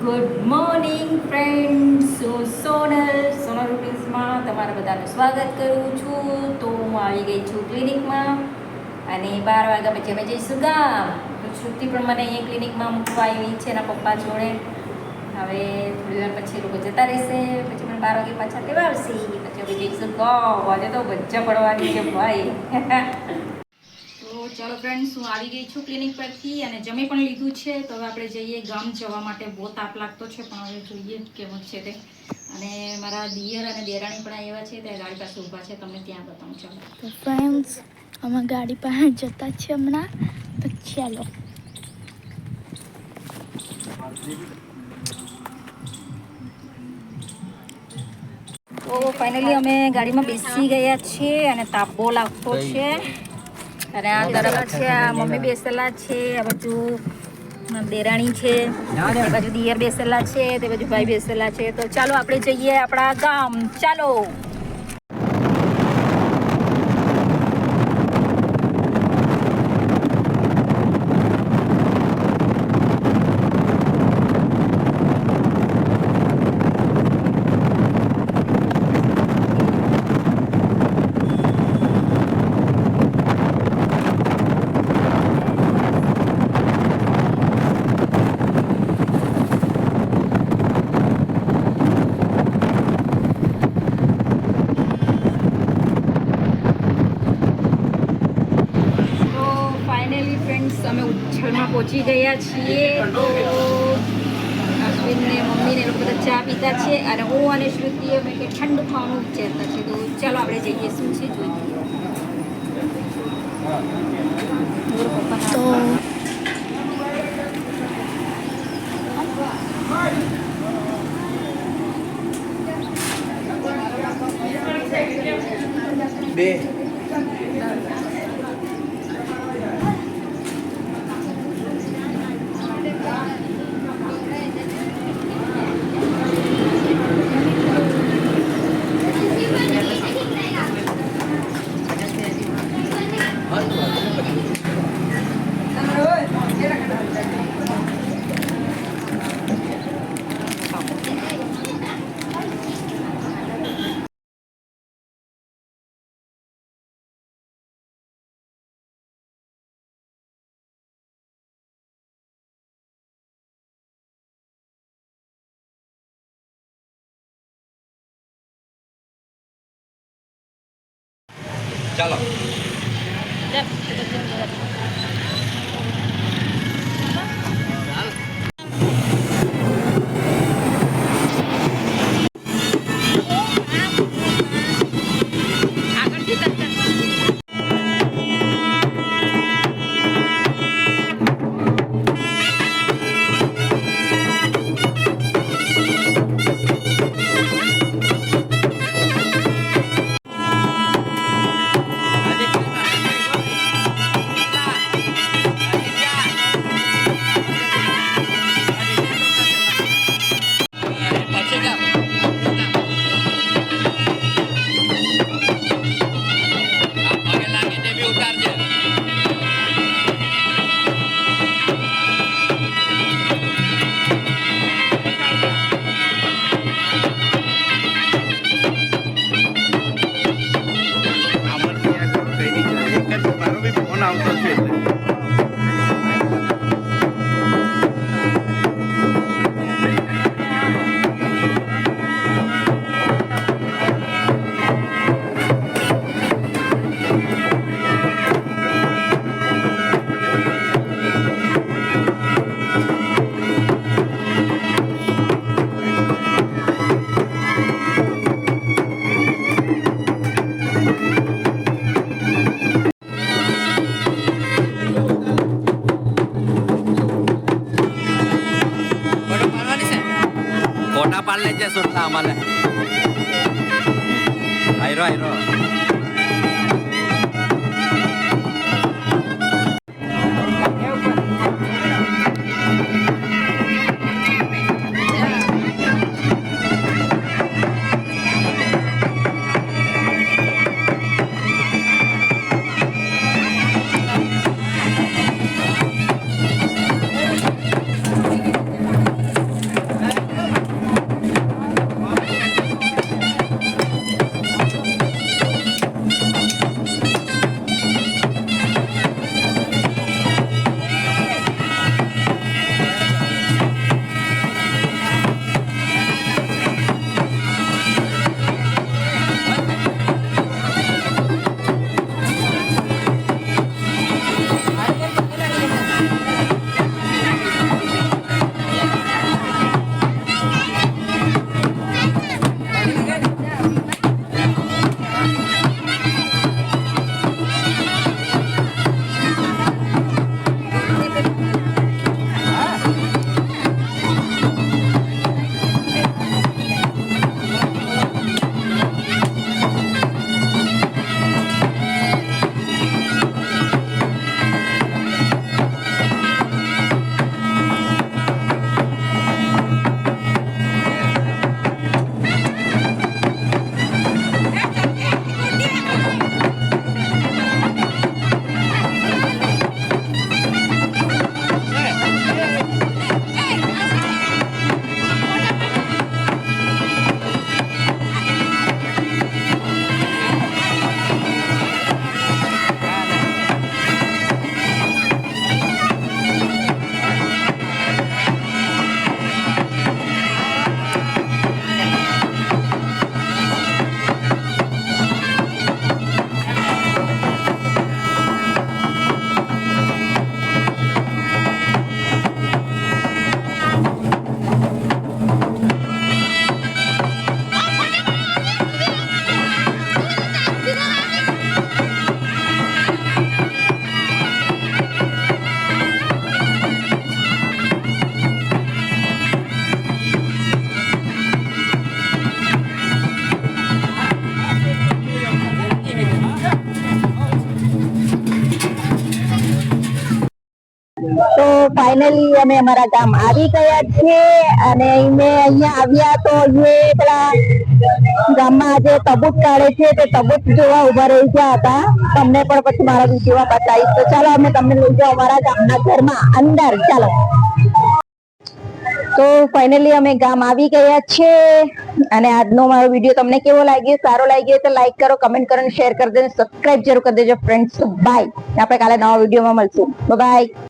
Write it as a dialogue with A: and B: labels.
A: Good morning friends, હું સોનલ રૂટીન્સમાં તમારા બધાનું સ્વાગત કરું છું. તો હું આવી ગઈ છું ક્લિનિકમાં અને 12 વાગ્યા પછી અમે જઈશું ગામ. તો શ્રુતિ પણ મને અહીંયા ક્લિનિકમાં મૂકવા આવી છે એના પપ્પા જોડે. હવે થોડી વાર પછી લોકો જતા રહેશે, પછી મને 12 વાગે પાછા લેવા આવશે. પછી અમે જઈશું ગામ. આજે તો મજા પડવાની છે ભાઈ. તો ચાલો ફ્રેન્ડ્સ, હું આવી ગઈ છું ક્લિનિક પરથી અને જમી પણ લીધું છે. તો હવે આપણે જઈએ ગામ જવા માટે. બહુ તાપ લાગતો છે પણ હવે જોઈએ કેવું છે તે. અને મારા દિયર અને દેરાણી પણ આવ્યા છે, તે ગાડી પાસે ઊભા છે, તમને ત્યાં બતાવું. ચાલો
B: તો ફ્રેન્ડ્સ, અમે ગાડી પાસે જતા છીએ હમણાં. તો ચાલો.
A: તો ફાઇનલી અમે ગાડીમાં બેસી ગયા છીએ અને તાપ બહુ લાગતો છે. અને આ તરફ છે આ મમ્મી બેસેલા છે, આ બાજુ દેરાણી છે, આ બાજુ દિયર બેસેલા છે, તે બાજુ ભાઈ બેસેલા છે. તો ચાલો આપણે જઈએ આપણા ગામ. ચાલો. અમે ઉચ્છલમાં પહોંચી ગયા છીએ. તો અશ્વિનને મમ્મીને લોકો બધા ચા પીતા છે અને હું અને શ્રુતિ અમે કે ઠંડુ ખાવાનું વિચારતા છે. તો ચાલો આપણે જઈએ, શું છે જોઈએ.
C: તો બે ચાલો. फोटा पाडल्याच्या सुटला आम्हाला. आयरो आयरो
A: ફાઇનલી અમે અમારા ગામ આવી ગયા છે અને અહીંયા આવ્યા તો અહીંયા પેલા ગામમાં આજે તબૂત કાઢે છે તે તબૂત જોવા ઉભા રહી ગયા હતા. તમને પણ પછી મારા વિડીયોમાં બતાવીશ. તો ચાલો અમે તમને લઈ જાઓ અમારા ગામના ઘરમાં અંદર. ચાલો. તો ફાઇનલી અમે ગામ આવી ગયા છે અને આજનો મારો વિડીયો તમને કેવો લાગ્યો? સારો લાગ્યો તો લાઈક કરો, કમેન્ટ કરો, શેર કરી દેજો, સબસ્ક્રાઇબ જરૂર કરી દેજો ફ્રેન્ડ્સ. બાય. આપણે કાલે નવા વિડીયોમાં મળશું. બાય.